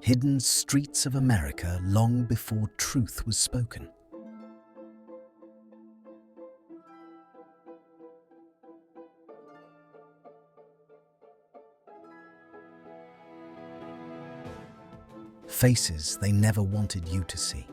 hidden streets of America long before truth was spoken. Faces they never wanted you to see.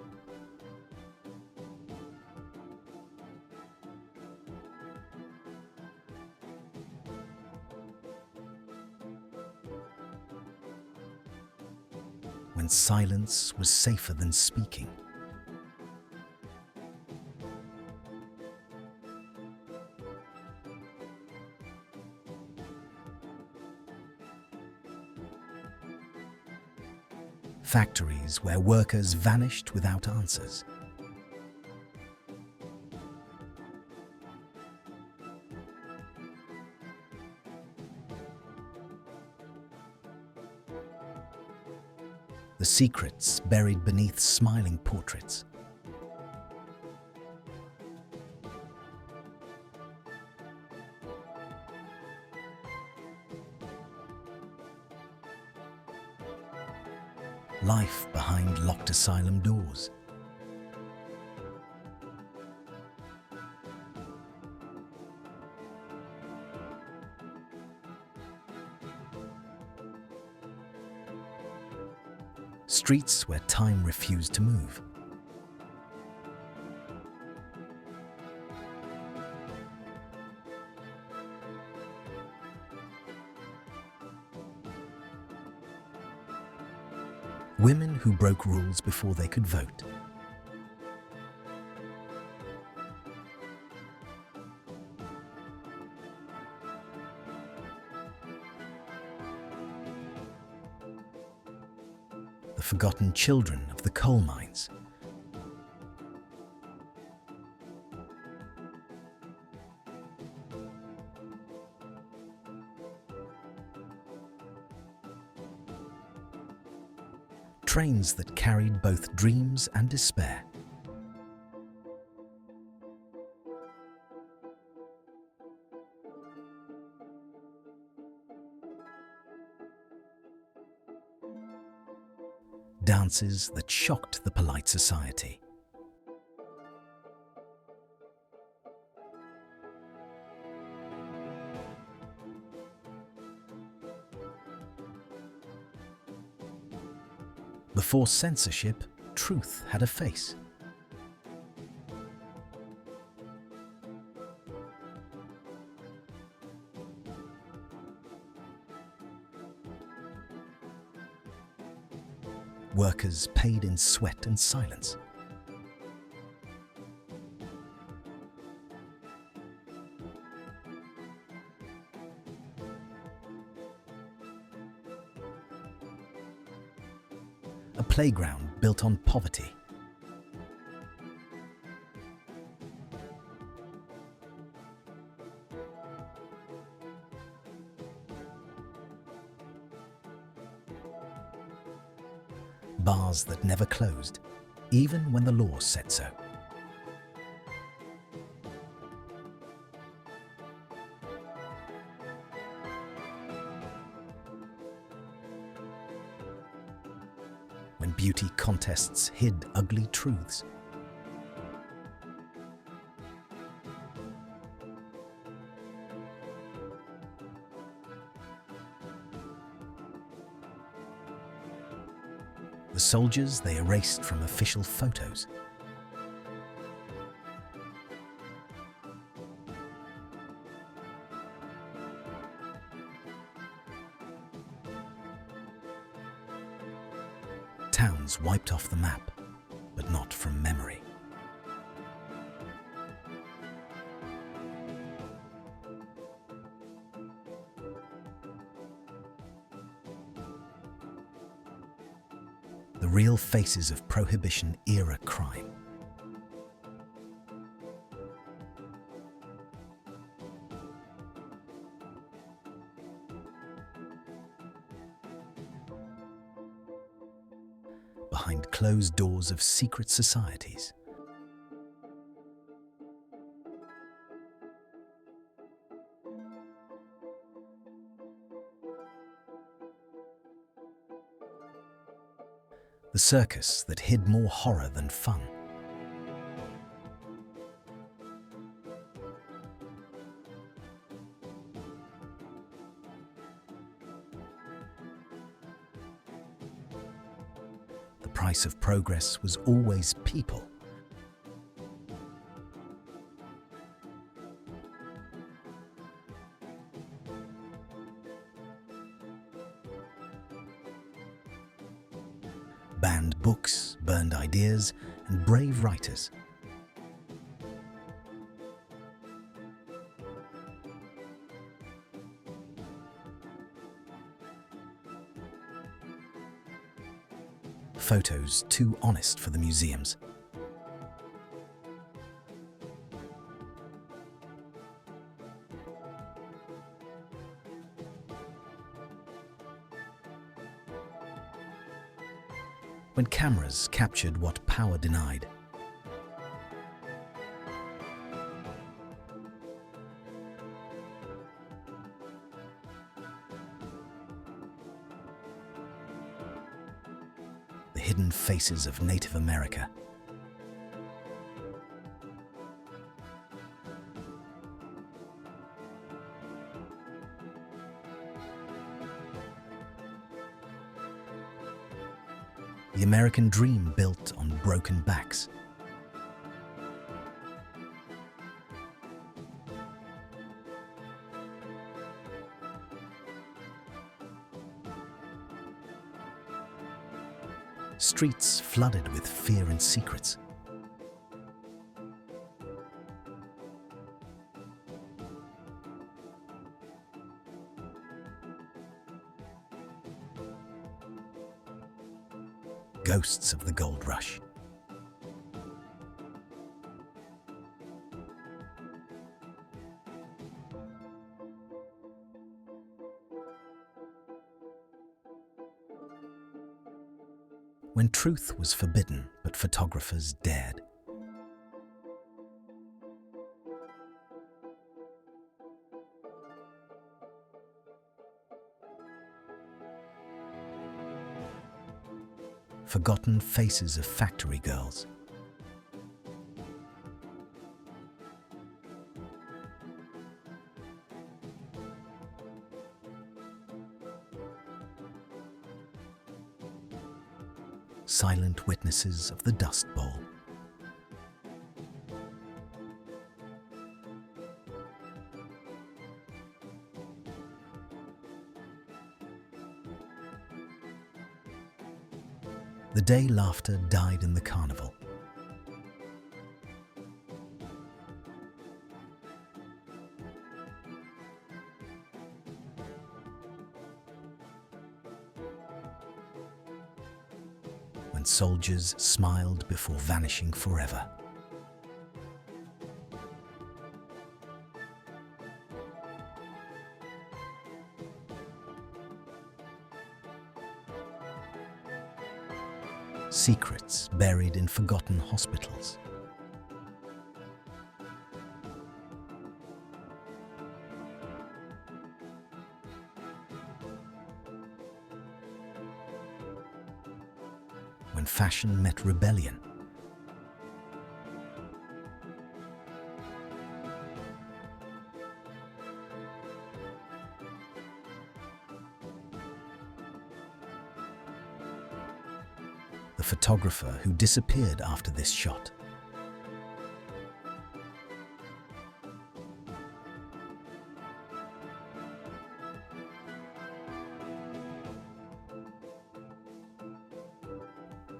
When silence was safer than speaking. Factories where workers vanished without answers. The secrets buried beneath smiling portraits. Life behind locked asylum doors. Streets where time refused to move. Women who broke rules before they could vote. The forgotten children of the coal mines. Trains that carried both dreams and despair. Dances that shocked the polite society. Before censorship, truth had a face. Workers paid in sweat and silence. A playground built on poverty. Bars that never closed, even when the law said so. When beauty contests hid ugly truths. The soldiers they erased from official photos. Towns wiped off the map, but not from memory. The real faces of Prohibition-era crime. Behind closed doors of secret societies. The circus that hid more horror than fun. The price of progress was always people. Banned books, burned ideas, and brave writers. Photos too honest for the museums. When cameras captured what power denied. The hidden faces of Native America. The American dream built on broken backs. Streets flooded with fear and secrets. Ghosts of the gold rush. When truth was forbidden, but photographers dared. Forgotten faces of factory girls. Silent witnesses of the Dust Bowl. The day laughter died in the carnival. When soldiers smiled before vanishing forever. Secrets buried in forgotten hospitals. When fashion met rebellion. The photographer who disappeared after this shot.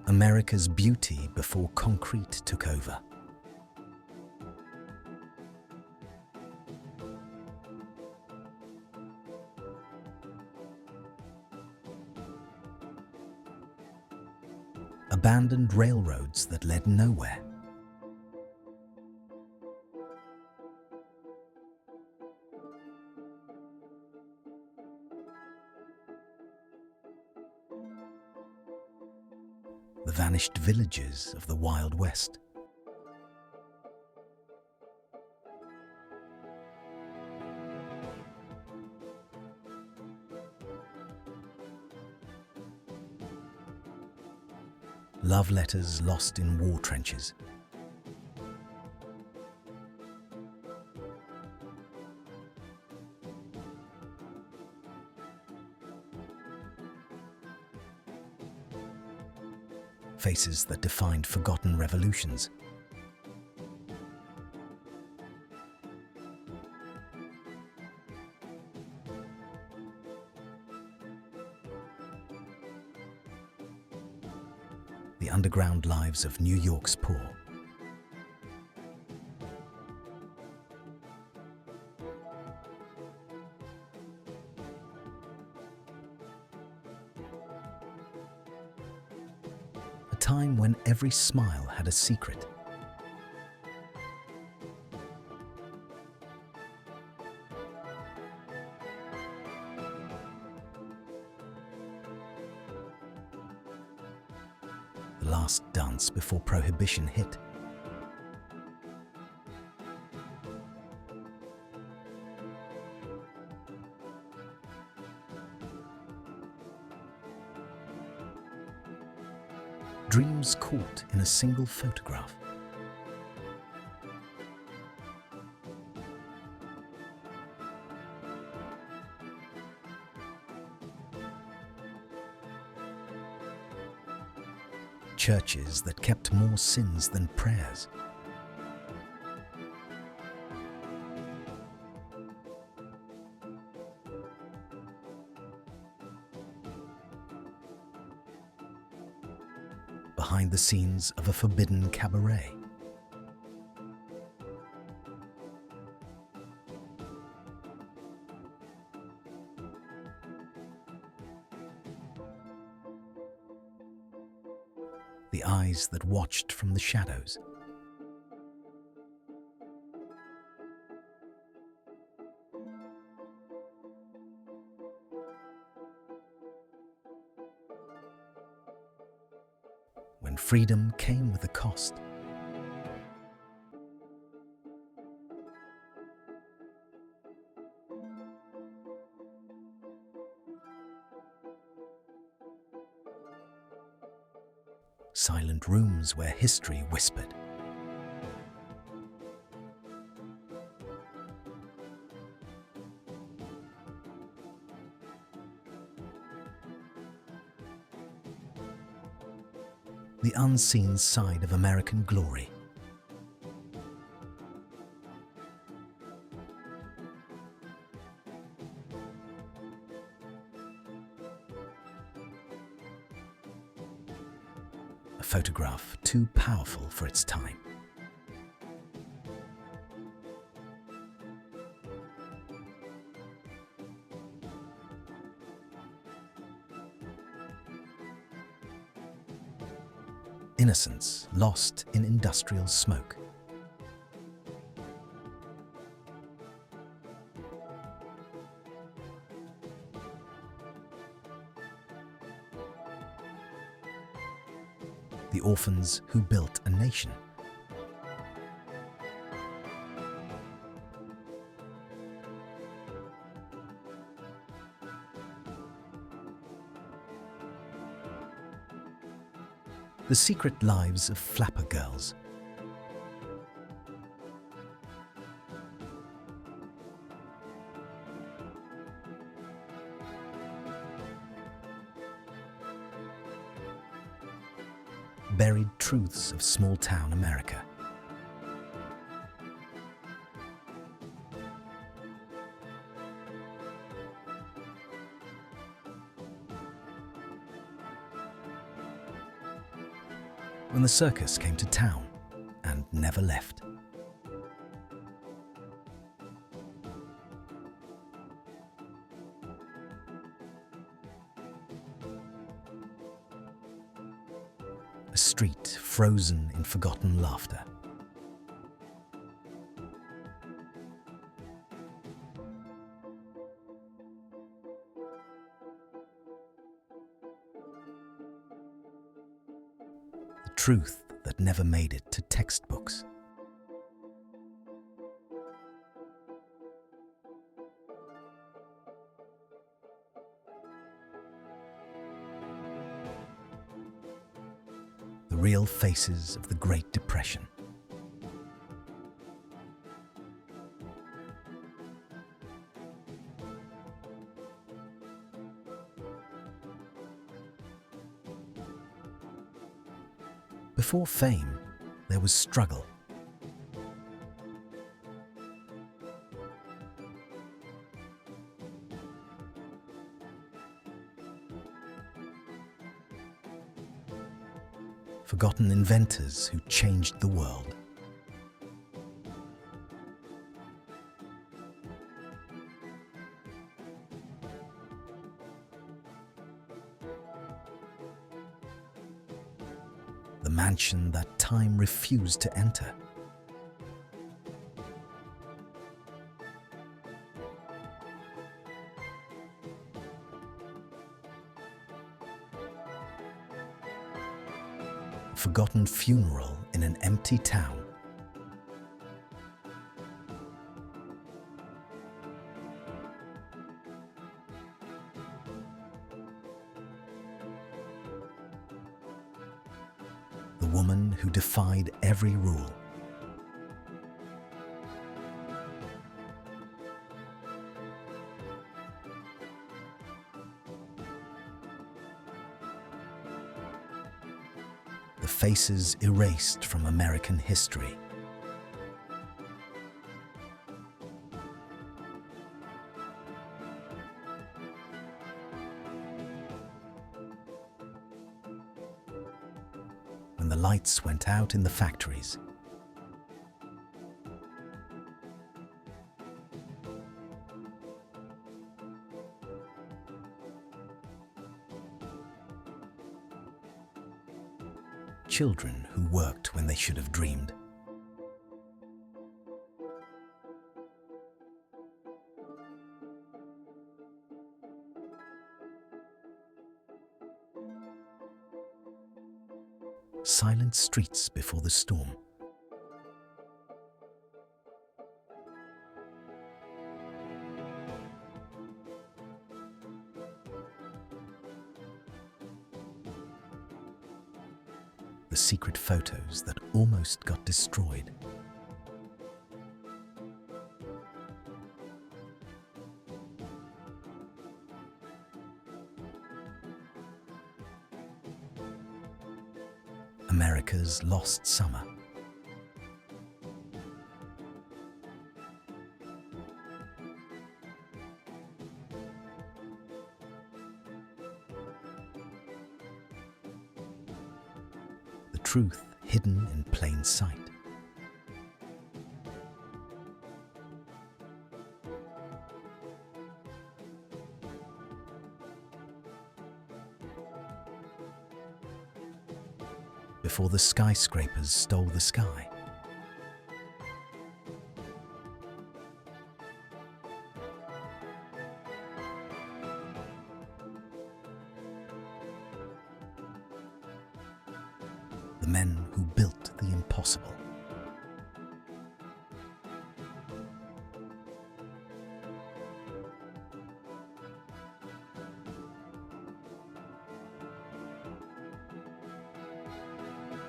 America's beauty before concrete took over. Abandoned railroads that led nowhere. The vanished villages of the Wild West. Love letters lost in war trenches. Faces that defined forgotten revolutions. The underground lives of New York's poor. A time when every smile had a secret. The last dance before Prohibition hit. Dreams caught in a single photograph. Churches that kept more sins than prayers. Behind the scenes of a forbidden cabaret. The eyes that watched from the shadows. When freedom came with a cost. Silent rooms where history whispered. The unseen side of American glory. A photograph too powerful for its time. Innocence lost in industrial smoke. The orphans who built a nation. The secret lives of flapper girls. Buried truths of small-town America. When the circus came to town and never left. A street frozen in forgotten laughter. The truth that never made it to textbooks. real faces of the Great Depression. Before fame, there was struggle. Forgotten inventors who changed the world. The mansion that time refused to enter. Forgotten funeral in an empty town. The woman who defied every rule. The faces erased from American history. When the lights went out in the factories, children who worked when they should have dreamed. Silent streets before the storm. The secret photos that almost got destroyed. America's lost summer. The truth hidden in plain sight. Before the skyscrapers stole the sky. The men who built the impossible.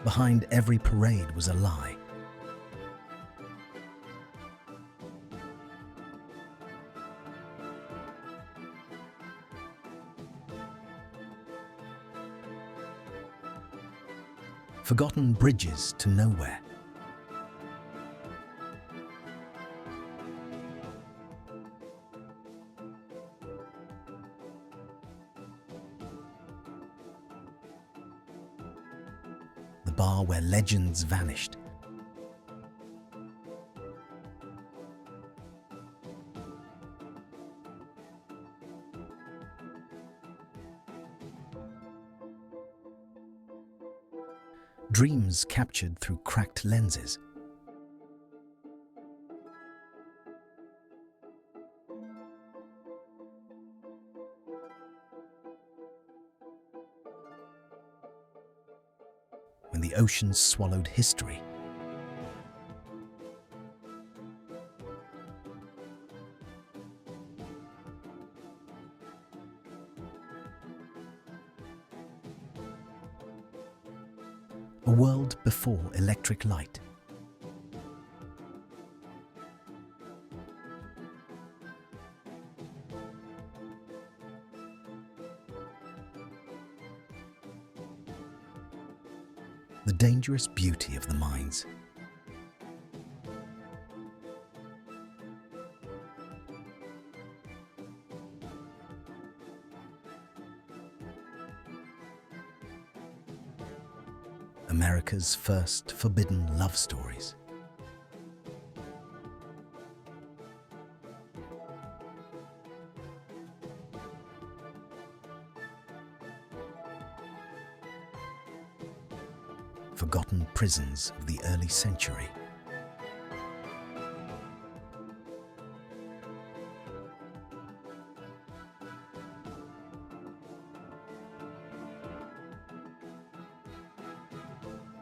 Behind every parade was a lie. Forgotten bridges to nowhere. The bar where legends vanished. Dreams captured through cracked lenses. When the oceans swallowed history. A world before electric light. The dangerous beauty of the mines. America's first forbidden love stories. Forgotten prisons of the early century.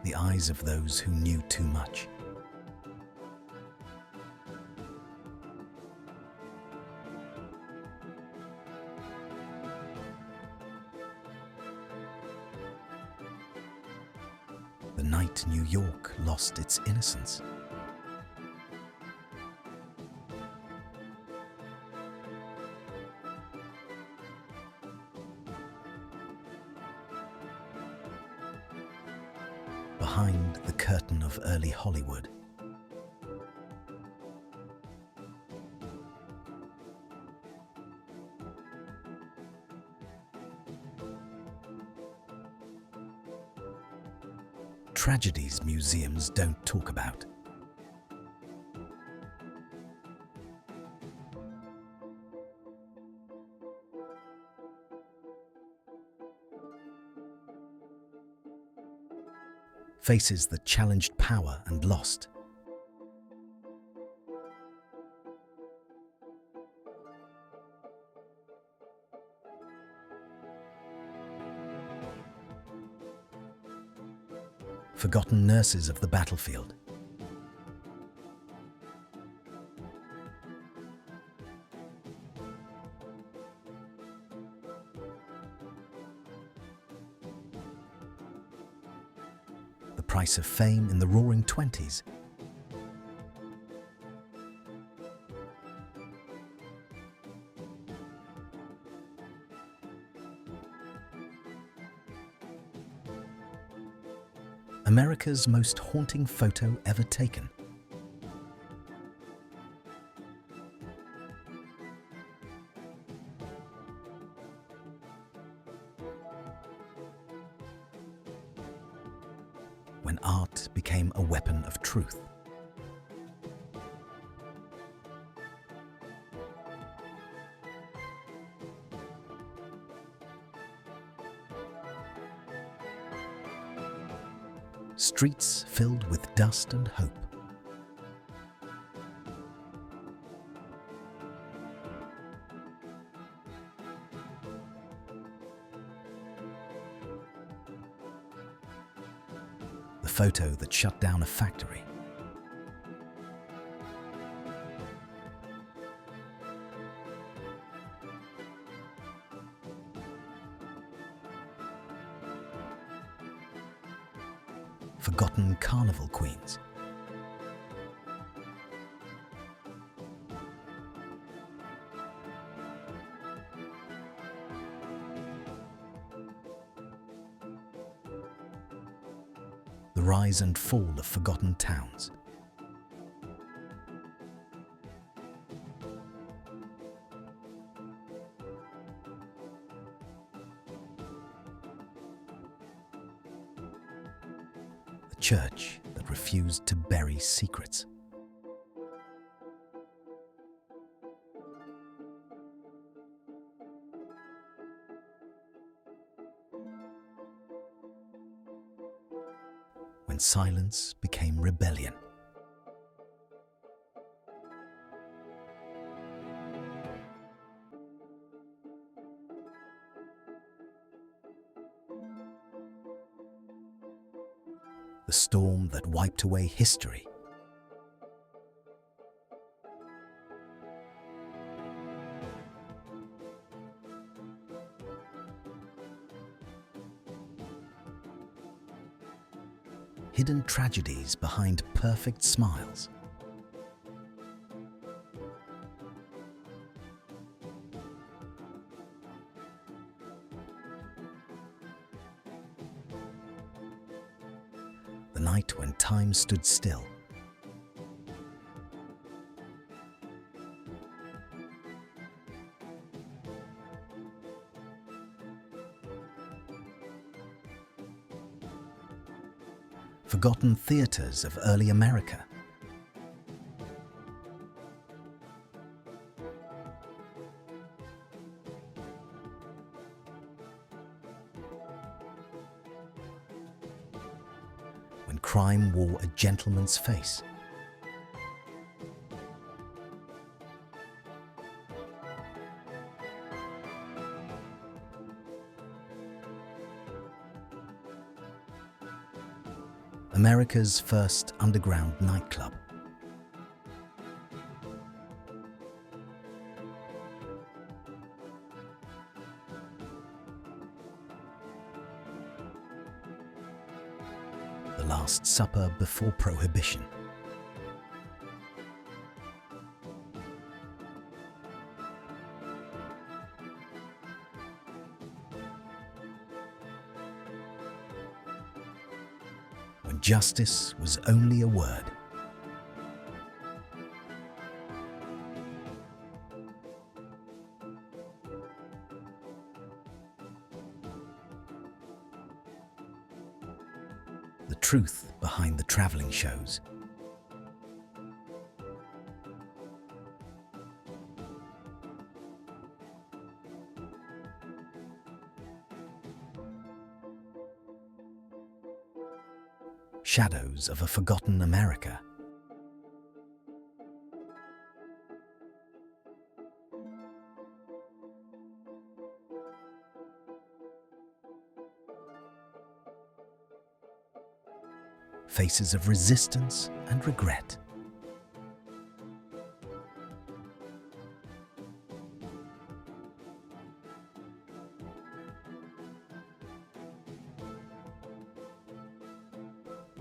The eyes of those who knew too much. The night New York lost its innocence. Behind the curtain of early Hollywood. Tragedies museums don't talk about. Faces that challenged power and lost. Forgotten nurses of the battlefield. The price of fame in the Roaring Twenties. America's most haunting photo ever taken. When art became a weapon of truth. Streets filled with dust and hope. The photo that shut down a factory. Forgotten carnival queens. The rise and fall of forgotten towns. The church that refused to bury secrets. When silence became rebellion. The storm that wiped away history. hidden tragedies behind perfect smiles. The night when time stood still. Forgotten theaters of early America. When crime wore a gentleman's face. America's first underground nightclub. The Last Supper before Prohibition. When justice was only a word. The truth behind the traveling shows. Shadows of a forgotten America. Faces of resistance and regret.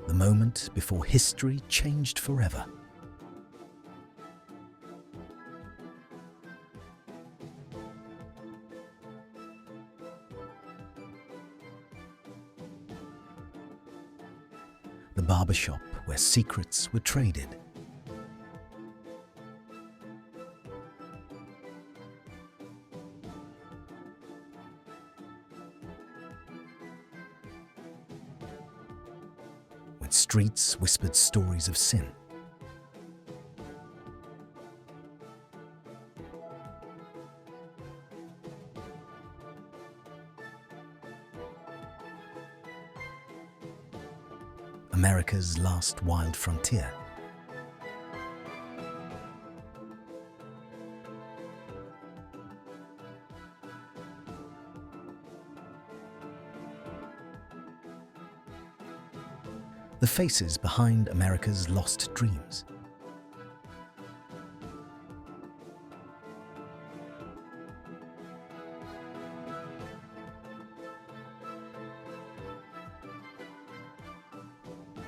The moment before history changed forever. The barbershop where secrets were traded. When streets whispered stories of sin. America's last wild frontier. The faces behind America's lost dreams.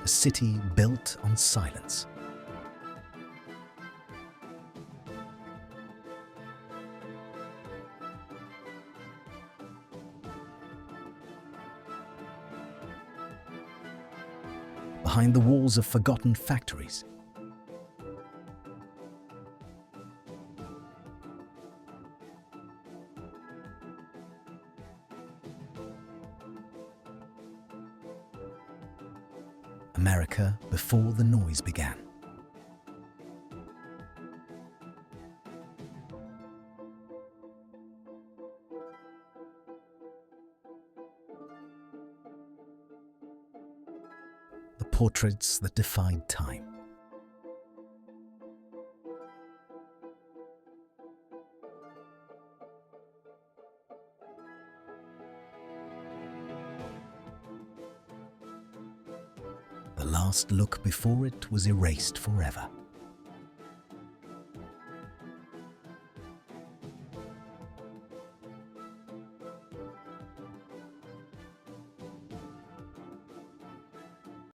A city built on silence. Behind the walls of forgotten factories. America before the noise began. The portraits that defied time. The last look before it was erased forever.